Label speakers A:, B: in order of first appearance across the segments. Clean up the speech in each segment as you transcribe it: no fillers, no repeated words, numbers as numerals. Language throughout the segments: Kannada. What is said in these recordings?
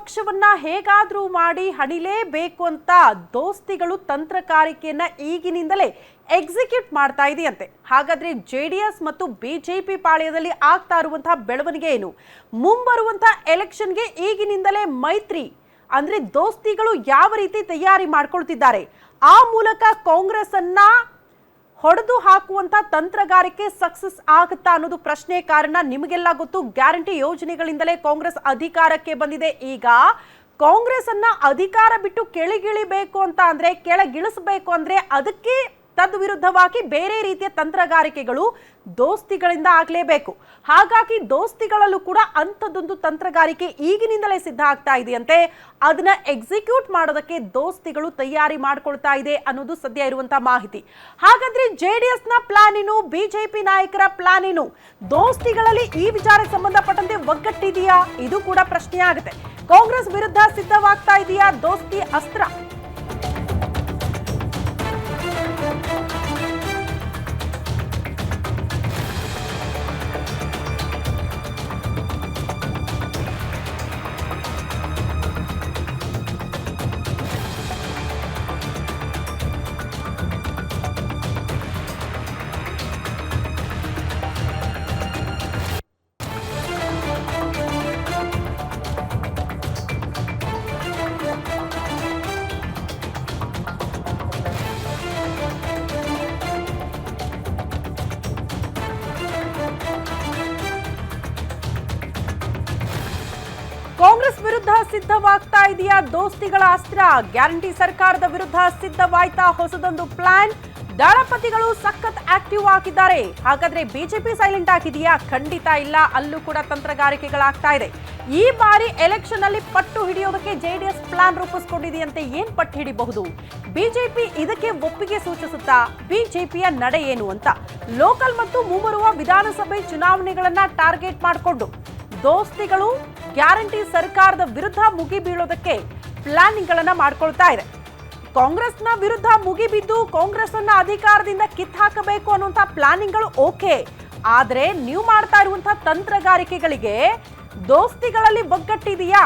A: ಪಕ್ಷವನ್ನ ಹೇಗಾದ್ರೂ ಮಾಡಿ ಹಣಿಲೇಬೇಕು ಅಂತ ದೋಸ್ತಿಗಳು ತಂತ್ರಗಾರಿಕೆಯನ್ನ ಈಗಿನಿಂದಲೇ ಎಕ್ಸಿಕ್ಯೂಟ್ ಮಾಡ್ತಾ ಇದೆಯಂತೆ. ಹಾಗಾದ್ರೆ ಜೆಡಿಎಸ್ ಮತ್ತು ಬಿಜೆಪಿ ಪಾಳ್ಯದಲ್ಲಿ ಆಗ್ತಾ ಇರುವಂತಹ ಬೆಳವಣಿಗೆ ಏನು? ಮುಂಬರುವಂತಹ ಎಲೆಕ್ಷನ್ಗೆ ಈಗಿನಿಂದಲೇ ಮೈತ್ರಿ ಅಂದ್ರೆ ದೋಸ್ತಿಗಳು ಯಾವ ರೀತಿ ತಯಾರಿ ಮಾಡ್ಕೊಳ್ತಿದ್ದಾರೆ, ಆ ಮೂಲಕ ಕಾಂಗ್ರೆಸ್ ಅನ್ನ ಹೊಡೆದು ಹಾಕುವಂತ ತಂತ್ರಗಾರಿಕೆ ಸಕ್ಸಸ್ ಆಗುತ್ತಾ ಅನ್ನೋದು ಪ್ರಶ್ನೆ. ಕಾರಣ ನಿಮಗೆಲ್ಲ ಗೊತ್ತು, ಗ್ಯಾರಂಟಿ ಯೋಜನೆಗಳಿಂದಲೇ ಕಾಂಗ್ರೆಸ್ ಅಧಿಕಾರಕ್ಕೆ ಬಂದಿದೆ. ಈಗ ಕಾಂಗ್ರೆಸ್ ಅನ್ನ ಅಧಿಕಾರ ಬಿಟ್ಟು ಕೆಳಗಿಳಿಬೇಕು ಅಂತ ಅಂದ್ರೆ, ಕೆಳಗಿಳಿಸಬೇಕು ಅಂದ್ರೆ ಅದಕ್ಕೆ ತದ್ವಿರುದ್ಧವಾಗಿ ಬೇರೆ ರೀತಿಯ ತಂತ್ರಗಾರಿಕೆಗಳು ದೋಸ್ತಿಗಳಿಂದ ಆಗಲೇಬೇಕು. ಹಾಗಾಗಿ ದೋಸ್ತಿಗಳಲ್ಲೂ ಕೂಡ ಅಂಥದ್ದೊಂದು ತಂತ್ರಗಾರಿಕೆ ಈಗಿನಿಂದಲೇ ಸಿದ್ಧ ಆಗ್ತಾ ಇದೆಯಂತೆ. ಅದನ್ನ ಎಕ್ಸಿಕ್ಯೂಟ್ ಮಾಡೋದಕ್ಕೆ ದೋಸ್ತಿಗಳು ತಯಾರಿ ಮಾಡ್ಕೊಳ್ತಾ ಇದೆ ಅನ್ನೋದು ಸದ್ಯ ಇರುವಂತಹ ಮಾಹಿತಿ. ಹಾಗಾದ್ರೆ ಜೆಡಿಎಸ್ ನ ಪ್ಲಾನ್ ಏನು, ಬಿಜೆಪಿ ನಾಯಕರ ಪ್ಲಾನ್ ಏನು? ದೋಸ್ತಿಗಳಲ್ಲಿ ಈ ವಿಚಾರಕ್ಕೆ ಸಂಬಂಧಪಟ್ಟಂತೆ ಒಗ್ಗಟ್ಟಿದೆಯಾ? ಇದು ಕೂಡ ಪ್ರಶ್ನೆ ಆಗುತ್ತೆ. ಕಾಂಗ್ರೆಸ್ ವಿರುದ್ಧ ಸಿದ್ಧವಾಗ್ತಾ ಇದೆಯಾ ದೋಸ್ತಿ ಅಸ್ತ್ರ? ಕಾಂಗ್ರೆಸ್ ವಿರುದ್ಧ ಸಿದ್ಧವಾಗ್ತಾ ಇದೆಯಾ ದೋಸ್ತಿಗಳ ಅಸ್ತ್ರ? ಗ್ಯಾರಂಟಿ ಸರ್ಕಾರದ ವಿರುದ್ಧ ಸಿದ್ಧವಾಯ್ತಾ ಹೊಸದೊಂದು ಪ್ಲಾನ್? ದಳಪತಿಗಳು ಸಖತ್ ಆಕ್ಟಿವ್ ಆಗಿದ್ದಾರೆ. ಹಾಗಾದ್ರೆ ಬಿಜೆಪಿ ಸೈಲೆಂಟ್ ಆಗಿದೆಯಾ? ಖಂಡಿತ ಇಲ್ಲ, ಅಲ್ಲೂ ಕೂಡ ತಂತ್ರಗಾರಿಕೆಗಳಾಗ್ತಾ ಇದೆ. ಈ ಬಾರಿ ಎಲೆಕ್ಷನ್ ಅಲ್ಲಿ ಪಟ್ಟು ಹಿಡಿಯೋದಕ್ಕೆ ಜೆಡಿಎಸ್ ಪ್ಲಾನ್ ರೂಪಿಸಿಕೊಂಡಿದೆಯಂತೆ. ಏನ್ ಪಟ್ಟು ಹಿಡಿಬಹುದು? ಬಿಜೆಪಿ ಇದಕ್ಕೆ ಒಪ್ಪಿಗೆ ಸೂಚಿಸುತ್ತಾ? ಬಿಜೆಪಿಯ ನಡೆ ಏನು ಅಂತ? ಲೋಕಲ್ ಮತ್ತು ಮುಂಬರುವ ವಿಧಾನಸಭೆ ಚುನಾವಣೆಗಳನ್ನ ಟಾರ್ಗೆಟ್ ಮಾಡಿಕೊಂಡು ದೋಸ್ತಿಗಳು ಗ್ಯಾರಂಟಿ ಸರ್ಕಾರದ ವಿರುದ್ಧ ಮುಗಿ ಬೀಳೋದಕ್ಕೆ ಪ್ಲಾನಿಂಗ್ ಗಳನ್ನ ಮಾಡ್ಕೊಳ್ತಾ ಇದೆ. ಕಾಂಗ್ರೆಸ್ನ ವಿರುದ್ಧ ಮುಗಿಬಿದ್ದು ಕಾಂಗ್ರೆಸ್ ಅನ್ನ ಅಧಿಕಾರದಿಂದ ಕಿತ್ತಾಕಬೇಕು ಅನ್ನುವಂತ ಪ್ಲಾನಿಂಗ್ ಗಳು ಓಕೆ, ಆದ್ರೆ ನೀವು ಮಾಡ್ತಾ ಇರುವಂತಹ ತಂತ್ರಗಾರಿಕೆಗಳಿಗೆ ದೋಸ್ತಿಗಳಲ್ಲಿ ಒಗ್ಗಟ್ಟಿದೆಯಾ?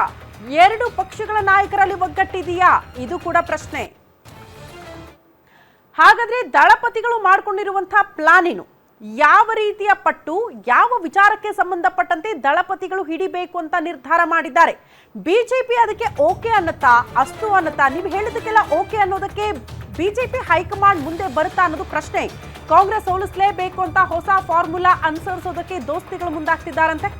A: ಎರಡು ಪಕ್ಷಗಳ ನಾಯಕರಲ್ಲಿ ಒಗ್ಗಟ್ಟಿದೆಯಾ? ಇದು ಕೂಡ ಪ್ರಶ್ನೆ. ಹಾಗಾದ್ರೆ ದಳಪತಿಗಳು ಮಾಡ್ಕೊಂಡಿರುವಂತಹ ಪ್ಲಾನ್ ಏನು? ಯಾವ ರೀತಿಯ ಪಟ್ಟು, ಯಾವ ವಿಚಾರಕ್ಕೆ ಸಂಬಂಧಪಟ್ಟಂತೆ ದಳಪತಿಗಳು ಹಿಡಿಬೇಕು ಅಂತ ನಿರ್ಧಾರ ಮಾಡಿದ್ದಾರೆ? ಬಿಜೆಪಿ ಅದಕ್ಕೆ ಓಕೆ ಅನ್ನತ್ತಾ, ಅಸ್ತು ಅನ್ನತ್ತಾ? ನೀವು ಹೇಳಿದಕ್ಕೆಲ್ಲ ಓಕೆ ಅನ್ನೋದಕ್ಕೆ ಬಿಜೆಪಿ ಹೈಕಮಾಂಡ್ ಮುಂದೆ ಬರುತ್ತಾ ಅನ್ನೋದು ಪ್ರಶ್ನೆ. ಕಾಂಗ್ರೆಸ್ ಸೋಲಿಸಲೇಬೇಕು ಅಂತ ಹೊಸ ಫಾರ್ಮುಲಾ ಅನುಸರಿಸೋದಕ್ಕೆ ದೋಸ್ತಿಗಳು ಮುಂದಾಗ್ತಿದ್ದಾರಂತೆ.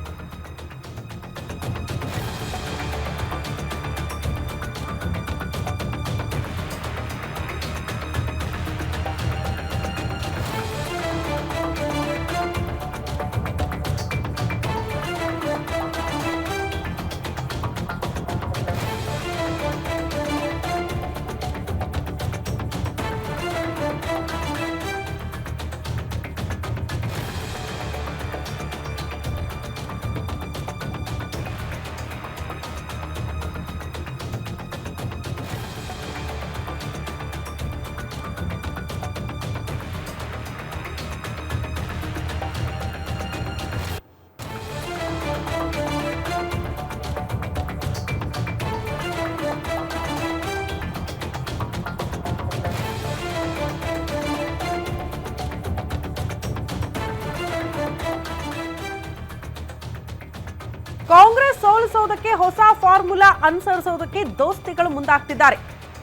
A: ಕಾಂಗ್ರೆಸ್ ಸೋಲಿಸೋದಕ್ಕೆ ಹೊಸ ಫಾರ್ಮುಲಾ ಅನುಸರಿಸೋದಕ್ಕೆ ದೋಸ್ತಿಗಳು ಮುಂದಾಗ್ತಿದ್ದಾರೆ.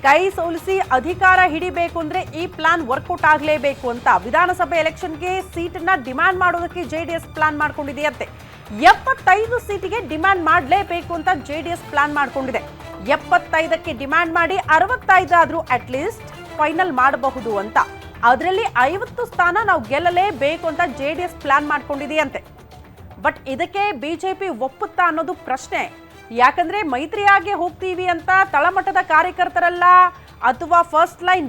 A: ಕೈ ಸೋಲಿಸಿ ಅಧಿಕಾರ ಹಿಡಿಬೇಕು ಅಂದ್ರೆ ಈ ಪ್ಲಾನ್ ವರ್ಕೌಟ್ ಆಗಲೇಬೇಕು ಅಂತ ವಿಧಾನಸಭೆ ಎಲೆಕ್ಷನ್ಗೆ ಸೀಟನ್ನ ಡಿಮ್ಯಾಂಡ್ ಮಾಡೋದಕ್ಕೆ ಜೆಡಿಎಸ್ ಪ್ಲಾನ್ ಮಾಡ್ಕೊಂಡಿದೆಯಂತೆ. 75 ಸೀಟಿಗೆ ಡಿಮ್ಯಾಂಡ್ ಮಾಡಲೇಬೇಕು ಅಂತ ಜೆಡಿಎಸ್ ಪ್ಲಾನ್ ಮಾಡ್ಕೊಂಡಿದೆ. 75ಕ್ಕೆ ಡಿಮ್ಯಾಂಡ್ ಮಾಡಿ 65 ಆದ್ರೂ ಅಟ್ ಲೀಸ್ಟ್ ಫೈನಲ್ ಮಾಡಬಹುದು ಅಂತ. ಅದರಲ್ಲಿ 50 ಸ್ಥಾನ ನಾವು ಗೆಲ್ಲಲೇಬೇಕು ಅಂತ ಜೆಡಿಎಸ್ ಪ್ಲಾನ್ ಮಾಡ್ಕೊಂಡಿದೆಯಂತೆ. ಬಟ್ ಇದಕ್ಕೆ ಬಿಜೆಪಿ ಒಪ್ಪುತ್ತಾ ಅನ್ನೋದು ಪ್ರಶ್ನೆ. ಯಾಕಂದ್ರೆ ಮೈತ್ರಿಯಾಗಿ ಹೋಗ್ತೀವಿ ಅಂತ ತಳಮಟ್ಟದ ಕಾರ್ಯಕರ್ತರಲ್ಲ ಅಥವಾ ಫಸ್ಟ್ ಲೈನ್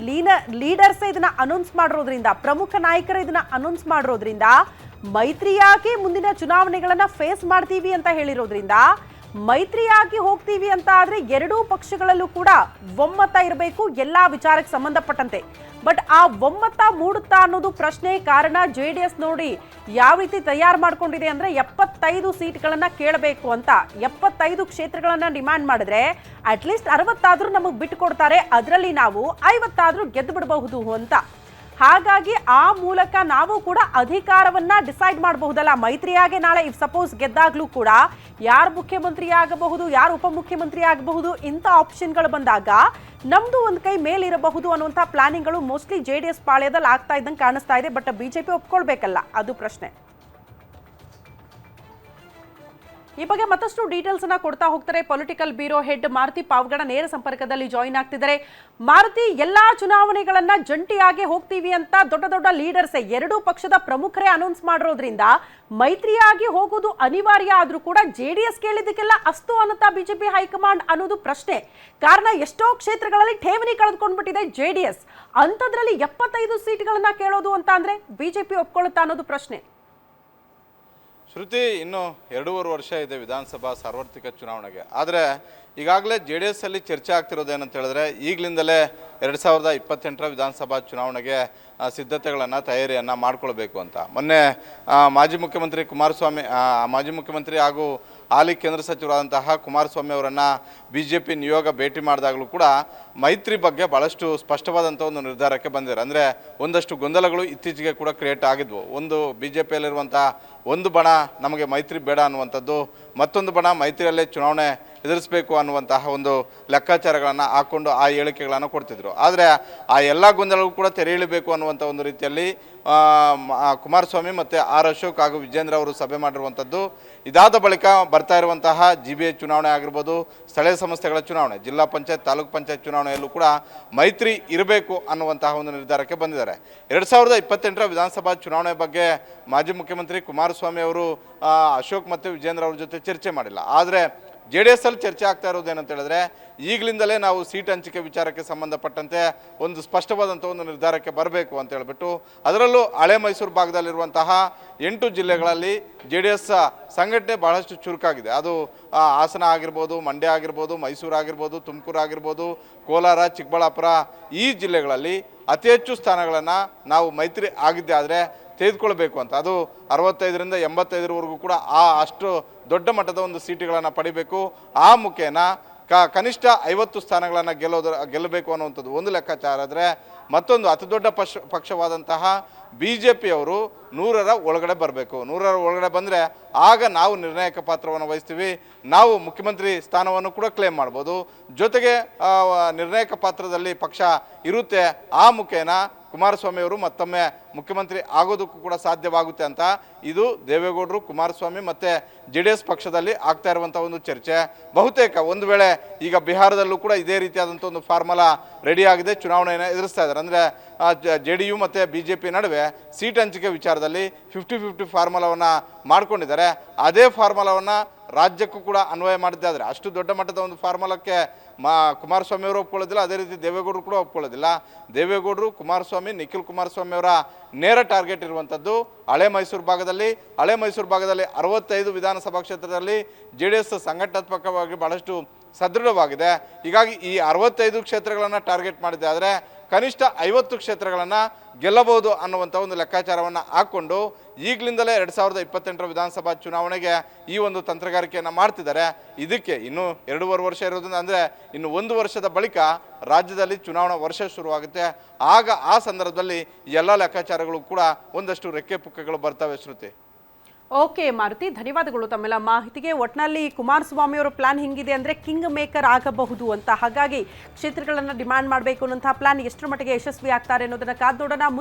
A: ಲೀಡರ್ಸ್ ಇದನ್ನ ಅನೌನ್ಸ್ ಮಾಡಿರೋದ್ರಿಂದ, ಪ್ರಮುಖ ನಾಯಕರು ಇದನ್ನ ಅನೌನ್ಸ್ ಮಾಡಿರೋದ್ರಿಂದ, ಮೈತ್ರಿಯಾಗಿ ಮುಂದಿನ ಚುನಾವಣೆಗಳನ್ನ ಫೇಸ್ ಮಾಡ್ತೀವಿ ಅಂತ ಹೇಳಿರೋದ್ರಿಂದ ಮೈತ್ರಿಯಾಗಿ ಹೋಗ್ತೀವಿ ಅಂತ ಆದ್ರೆ ಎರಡೂ ಪಕ್ಷಗಳಲ್ಲೂ ಕೂಡ ಒಮ್ಮತ ಇರಬೇಕು ಎಲ್ಲಾ ವಿಚಾರಕ್ಕೆ ಸಂಬಂಧಪಟ್ಟಂತೆ. ಬಟ್ ಆ ಒಮ್ಮತ ಮೂಡುತ್ತಾ ಅನ್ನೋದು ಪ್ರಶ್ನೆ. ಕಾರಣ ಜೆಡಿಎಸ್ ನೋಡಿ ಯಾವ ರೀತಿ ತಯಾರು ಮಾಡ್ಕೊಂಡಿದೆ ಅಂದ್ರೆ 75 ಸೀಟ್ಗಳನ್ನ ಕೇಳಬೇಕು ಅಂತ. 75 ಕ್ಷೇತ್ರಗಳನ್ನ ಡಿಮ್ಯಾಂಡ್ ಮಾಡಿದ್ರೆ ಅಟ್ಲೀಸ್ಟ್ 60 ಆದ್ರೂ ನಮಗೆ ಬಿಟ್ಟು ಕೊಡ್ತಾರೆ, ಅದರಲ್ಲಿ ನಾವು 50 ಆದ್ರೂ ಗೆದ್ದು ಬಿಡಬಹುದು ಅಂತ. ಹಾಗಾಗಿ ಆ ಮೂಲಕ ನಾವು ಕೂಡ ಅಧಿಕಾರವನ್ನ ಡಿಸೈಡ್ ಮಾಡಬಹುದಲ್ಲ. ಮೈತ್ರಿಯಾಗೆ ನಾಳೆ ಇಫ್ ಸಪೋಸ್ ಗೆದ್ದಾಗ್ಲೂ ಕೂಡ ಯಾರು ಮುಖ್ಯಮಂತ್ರಿ ಆಗಬಹುದು, ಯಾರು ಉಪಮುಖ್ಯಮಂತ್ರಿ ಆಗಬಹುದು, ಇಂಥ ಆಪ್ಷನ್ಗಳು ಬಂದಾಗ ನಮ್ದು ಒಂದು ಕೈ ಮೇಲಿರಬಹುದು ಅನ್ನುವಂಥ ಪ್ಲಾನಿಂಗ್ಗಳು ಮೋಸ್ಟ್ಲಿ ಜೆಡಿಎಸ್ ಪಾಳ್ಯದಲ್ಲಿ ಆಗ್ತಾ ಇದ್ದಂಗೆ ಕಾಣಿಸ್ತಾ ಇದೆ. ಬಟ್ ಬಿಜೆಪಿ ಒಪ್ಕೊಳ್ಬೇಕಲ್ಲ, ಅದು ಪ್ರಶ್ನೆ. ಈ ಬಗ್ಗೆ ಮತ್ತಷ್ಟು ಡೀಟೇಲ್ಸ್ ಅನ್ನ ಕೊಡ್ತಾ ಹೋಗ್ತಾರೆ political bureau head Maruti Pavagada ನೇರ ಸಂಪರ್ಕದಲ್ಲಿ ಜಾಯಿನ್ ಆಗ್ತಿದ್ದಾರೆ. ಮಾರುತಿ, ಎಲ್ಲಾ ಚುನಾವಣೆಗಳನ್ನ ಜಂಟಿಯಾಗಿ ಹೋಗ್ತೀವಿ ಅಂತ ದೊಡ್ಡ ದೊಡ್ಡ ಲೀಡರ್ಸ್ ಎರಡೂ ಪಕ್ಷದ ಪ್ರಮುಖರೇ ಅನೌನ್ಸ್ ಮಾಡಿರೋದ್ರಿಂದ ಮೈತ್ರಿಯಾಗಿ ಹೋಗೋದು ಅನಿವಾರ್ಯ ಆದ್ರೂ ಕೂಡ ಜೆಡಿಎಸ್ ಕೇಳಿದ್ದಕ್ಕೆಲ್ಲ ಅಸ್ತು ಅನ್ನುತ್ತಾ ಬಿಜೆಪಿ ಹೈಕಮಾಂಡ್ ಅನ್ನೋದು ಪ್ರಶ್ನೆ. ಕಾರಣ ಎಷ್ಟೋ ಕ್ಷೇತ್ರಗಳಲ್ಲಿ ಠೇವಣಿ ಕಳೆದುಕೊಂಡ್ಬಿಟ್ಟಿದೆ ಜೆಡಿಎಸ್. ಅಂಥದ್ರಲ್ಲಿ 75 ಸೀಟ್ಗಳನ್ನ ಕೇಳೋದು ಅಂತ ಅಂದ್ರೆ ಬಿಜೆಪಿ ಒಪ್ಕೊಳ್ಳುತ್ತಾ ಅನ್ನೋದು ಪ್ರಶ್ನೆ.
B: ಶ್ರುತಿ, ಇನ್ನು 2.5 ವರ್ಷ ಇದೆ ವಿಧಾನಸಭಾ ಸಾರ್ವತ್ರಿಕ ಚುನಾವಣೆಗೆ. ಆದರೆ ಈಗಾಗಲೇ ಜೆ ಡಿ ಎಸ್ ಅಲ್ಲಿ ಚರ್ಚೆ ಆಗ್ತಿರೋದೇನಂತ ಹೇಳಿದ್ರೆ ಈಗಲಿಂದಲೇ 2028ರ ವಿಧಾನಸಭಾ ಚುನಾವಣೆಗೆ ಸಿದ್ಧತೆಗಳನ್ನು ತಯಾರಿಯನ್ನು ಮಾಡ್ಕೊಳ್ಬೇಕು ಅಂತ. ಮೊನ್ನೆ ಮಾಜಿ ಮುಖ್ಯಮಂತ್ರಿ ಹಾಗೂ ಹಾಲಿ ಕೇಂದ್ರ ಸಚಿವರಾದಂತಹ ಕುಮಾರಸ್ವಾಮಿ ಅವರನ್ನು BJP ನಿಯೋಗ ಭೇಟಿ ಮಾಡಿದಾಗಲೂ ಕೂಡ ಮೈತ್ರಿ ಬಗ್ಗೆ ಭಾಳಷ್ಟು ಸ್ಪಷ್ಟವಾದಂಥ ಒಂದು ನಿರ್ಧಾರಕ್ಕೆ ಬಂದಿದ್ದಾರೆ. ಅಂದರೆ ಒಂದಷ್ಟು ಗೊಂದಲಗಳು ಇತ್ತೀಚೆಗೆ ಕೂಡ ಕ್ರಿಯೇಟ್ ಆಗಿದ್ವು. ಒಂದು BJPಯಲ್ಲಿರುವಂಥ ಒಂದು ಬಣ ನಮಗೆ ಮೈತ್ರಿ ಬೇಡ ಅನ್ನುವಂಥದ್ದು, ಮತ್ತೊಂದು ಬಣ ಮೈತ್ರಿಯಲ್ಲೇ ಚುನಾವಣೆ ಎದುರಿಸಬೇಕು ಅನ್ನುವಂತಹ ಒಂದು ಲೆಕ್ಕಾಚಾರಗಳನ್ನು ಹಾಕ್ಕೊಂಡು ಆ ಹೇಳಿಕೆಗಳನ್ನು ಕೊಡ್ತಿದ್ರು. ಆದರೆ ಆ ಎಲ್ಲ ಗೊಂದಲಗಳು ಕೂಡ ತೆರೆ ಇಳಿಬೇಕು ಅನ್ನುವಂಥ ಒಂದು ರೀತಿಯಲ್ಲಿ ಕುಮಾರಸ್ವಾಮಿ ಮತ್ತು ಅಶೋಕ್ ಹಾಗೂ ವಿಜೇಂದ್ರ ಅವರು ಸಭೆ ಮಾಡಿರುವಂಥದ್ದು. ಇದಾದ ಬಳಿಕ ಬರ್ತಾ ಇರುವಂತಹ GBA ಚುನಾವಣೆ ಆಗಿರ್ಬೋದು, ಸ್ಥಳೀಯ ಸಂಸ್ಥೆಗಳ ಚುನಾವಣೆ, ಜಿಲ್ಲಾ ಪಂಚಾಯತ್, ತಾಲೂಕು ಪಂಚಾಯತ್ ಚುನಾವಣೆಯಲ್ಲೂ ಕೂಡ ಮೈತ್ರಿ ಇರಬೇಕು ಅನ್ನುವಂತಹ ಒಂದು ನಿರ್ಧಾರಕ್ಕೆ ಬಂದಿದ್ದಾರೆ. 2028ರ ವಿಧಾನಸಭಾ ಚುನಾವಣೆ ಬಗ್ಗೆ ಮಾಜಿ ಮುಖ್ಯಮಂತ್ರಿ ಕುಮಾರಸ್ವಾಮಿ ಅವರು ಅಶೋಕ್ ಮತ್ತು ವಿಜೇಂದ್ರ ಅವ್ರ ಜೊತೆ ಚರ್ಚೆ ಮಾಡಿಲ್ಲ. ಆದರೆ JDS ಅಲ್ಲಿ ಚರ್ಚೆ ಆಗ್ತಾ ಇರೋದು ಏನಂತ ಹೇಳಿದ್ರೆ ಈಗಲಿಂದಲೇ ನಾವು ಸೀಟ್ ಹಂಚಿಕೆ ವಿಚಾರಕ್ಕೆ ಸಂಬಂಧಪಟ್ಟಂತೆ ಒಂದು ಸ್ಪಷ್ಟವಾದಂಥ ಒಂದು ನಿರ್ಧಾರಕ್ಕೆ ಬರಬೇಕು ಅಂತ ಹೇಳ್ಬಿಟ್ಟು, ಅದರಲ್ಲೂ ಹಳೆ ಮೈಸೂರು ಭಾಗದಲ್ಲಿರುವಂತಹ 8 ಜಿಲ್ಲೆಗಳಲ್ಲಿ JDS ಸಂಘಟನೆ ಬಹಳಷ್ಟು ಚುರುಕಾಗಿದೆ. ಅದು ಹಾಸನ ಆಗಿರ್ಬೋದು, ಮಂಡ್ಯ ಆಗಿರ್ಬೋದು, ಮೈಸೂರು ಆಗಿರ್ಬೋದು, ತುಮಕೂರು ಆಗಿರ್ಬೋದು, ಕೋಲಾರ, ಚಿಕ್ಕಬಳ್ಳಾಪುರ, ಈ ಜಿಲ್ಲೆಗಳಲ್ಲಿ ಅತಿ ಹೆಚ್ಚು ಸ್ಥಾನಗಳನ್ನು ನಾವು ಮೈತ್ರಿ ಆಗಿದ್ದೆ ಆದರೆ ತೆಗೆದುಕೊಳ್ಬೇಕು ಅಂತ. ಅದು 65ರಿಂದ 85ರವರೆಗೂ ಕೂಡ ಅಷ್ಟು ದೊಡ್ಡ ಮಟ್ಟದ ಒಂದು ಸೀಟುಗಳನ್ನು ಪಡಿಬೇಕು. ಆ ಮುಖೇನ ಕನಿಷ್ಠ 50 ಸ್ಥಾನಗಳನ್ನು ಗೆಲ್ಲಬೇಕು ಅನ್ನುವಂಥದ್ದು ಒಂದು ಲೆಕ್ಕಾಚಾರ. ಆದರೆ ಮತ್ತೊಂದು ಅತಿ ದೊಡ್ಡ ಪಕ್ಷವಾದಂತಹ BJPಯವರು 100ರ ಒಳಗಡೆ ಬರಬೇಕು. 100ರ ಒಳಗಡೆ ಬಂದರೆ ಆಗ ನಾವು ನಿರ್ಣಾಯಕ ಪಾತ್ರವನ್ನು ವಹಿಸ್ತೀವಿ, ನಾವು ಮುಖ್ಯಮಂತ್ರಿ ಸ್ಥಾನವನ್ನು ಕೂಡ ಕ್ಲೇಮ್ ಮಾಡ್ಬೋದು. ಜೊತೆಗೆ ನಿರ್ಣಾಯಕ ಪಾತ್ರದಲ್ಲಿ ಪಕ್ಷ ಇರುತ್ತೆ. ಆ ಮುಖೇನ ಕುಮಾರಸ್ವಾಮಿ ಅವರು ಮತ್ತೊಮ್ಮೆ ಮುಖ್ಯಮಂತ್ರಿ ಆಗೋದಕ್ಕೂ ಕೂಡ ಸಾಧ್ಯವಾಗುತ್ತೆ ಅಂತ ಇದು ದೇವೇಗೌಡರು, ಕುಮಾರಸ್ವಾಮಿ ಮತ್ತು JDS ಪಕ್ಷದಲ್ಲಿ ಆಗ್ತಾ ಇರುವಂಥ ಒಂದು ಚರ್ಚೆ. ಬಹುತೇಕ ಒಂದು ವೇಳೆ ಈಗ ಬಿಹಾರದಲ್ಲೂ ಕೂಡ ಇದೇ ರೀತಿಯಾದಂಥ ಒಂದು ಫಾರ್ಮುಲಾ ರೆಡಿ ಆಗಿದೆ, ಚುನಾವಣೆಯನ್ನು ಎದುರಿಸ್ತಾ ಇದ್ದಾರೆ. ಅಂದರೆ JDU ಮತ್ತು BJP ನಡುವೆ ಸೀಟ್ ಹಂಚಿಕೆ ವಿಚಾರದಲ್ಲಿ 50-50 ಫಾರ್ಮುಲಾವನ್ನು ಮಾಡ್ಕೊಂಡಿದ್ದಾರೆ. ಅದೇ ಫಾರ್ಮುಲಾವನ್ನು ರಾಜ್ಯಕ್ಕೂ ಕೂಡ ಅನ್ವಯ ಮಾಡಿದ್ದಾದರೆ ಅಷ್ಟು ದೊಡ್ಡ ಮಟ್ಟದ ಒಂದು ಫಾರ್ಮುಲಾಕ್ಕೆ ಕುಮಾರಸ್ವಾಮಿ ಅವರು ಒಪ್ಕೊಳ್ಳೋದಿಲ್ಲ, ಅದೇ ರೀತಿ ದೇವೇಗೌಡರು ಕೂಡ ಒಪ್ಕೊಳ್ಳೋದಿಲ್ಲ. ದೇವೇಗೌಡರು, ಕುಮಾರಸ್ವಾಮಿ, ನಿಖಿಲ್ ಕುಮಾರಸ್ವಾಮಿ ಅವರ ನೇರ ಟಾರ್ಗೆಟ್ ಇರುವಂಥದ್ದು ಹಳೆ ಮೈಸೂರು ಭಾಗದಲ್ಲಿ. ಹಳೆ ಮೈಸೂರು ಭಾಗದಲ್ಲಿ 65 ವಿಧಾನಸಭಾ ಕ್ಷೇತ್ರದಲ್ಲಿ JDS ಸಂಘಟನಾತ್ಮಕವಾಗಿ ಬಹಳಷ್ಟು ಸದೃಢವಾಗಿದೆ. ಹೀಗಾಗಿ ಈ 65 ಕ್ಷೇತ್ರಗಳನ್ನು ಟಾರ್ಗೆಟ್ ಮಾಡಿದೆ ಆದರೆ ಕನಿಷ್ಠ 50 ಕ್ಷೇತ್ರಗಳನ್ನು ಗೆಲ್ಲಬಹುದು ಅನ್ನುವಂಥ ಒಂದು ಲೆಕ್ಕಾಚಾರವನ್ನು ಹಾಕ್ಕೊಂಡು ಈಗಲಿಂದಲೇ 2028ರ ವಿಧಾನಸಭಾ ಚುನಾವಣೆಗೆ ಈ ಒಂದು ತಂತ್ರಗಾರಿಕೆಯನ್ನು ಮಾಡ್ತಿದ್ದಾರೆ. ಇದಕ್ಕೆ ಇನ್ನೂ 2.5 ವರ್ಷ ಇರೋದ್ರಿಂದ, ಅಂದರೆ ಇನ್ನು 1 ವರ್ಷದ ಬಳಿಕ ರಾಜ್ಯದಲ್ಲಿ ಚುನಾವಣಾ ವರ್ಷ ಶುರುವಾಗುತ್ತೆ. ಆಗ ಆ ಸಂದರ್ಭದಲ್ಲಿ ಎಲ್ಲ ಲೆಕ್ಕಾಚಾರಗಳು ಕೂಡ ಒಂದಷ್ಟು ರೆಕ್ಕೆ ಪುಕ್ಕಗಳು ಬರ್ತವೆ. ಶ್ರುತಿ,
A: ಓಕೆ ಮಾರುತಿ, ಧನ್ಯವಾದಗಳು ತಮ್ಮೆಲ್ಲ ಮಾಹಿತಿಗೆ. ಒಟ್ನಲ್ಲಿ ಕುಮಾರಸ್ವಾಮಿ ಅವರ ಪ್ಲಾನ್ ಹಿಂಗಿದೆ ಅಂದ್ರೆ ಕಿಂಗ್ ಮೇಕರ್ ಆಗಬಹುದು ಅಂತ. ಹಾಗಾಗಿ ಕ್ಷೇತ್ರಗಳನ್ನು ಡಿಮ್ಯಾಂಡ್ ಮಾಡಬೇಕು ಅನ್ನೋಂತಹ ಪ್ಲಾನ್ ಎಷ್ಟರ ಮಟ್ಟಿಗೆ ಯಶಸ್ವಿ ಆಗ್ತಾರೆ ಅನ್ನೋದನ್ನ ಕಾದ್ ನೋಡೋಣ.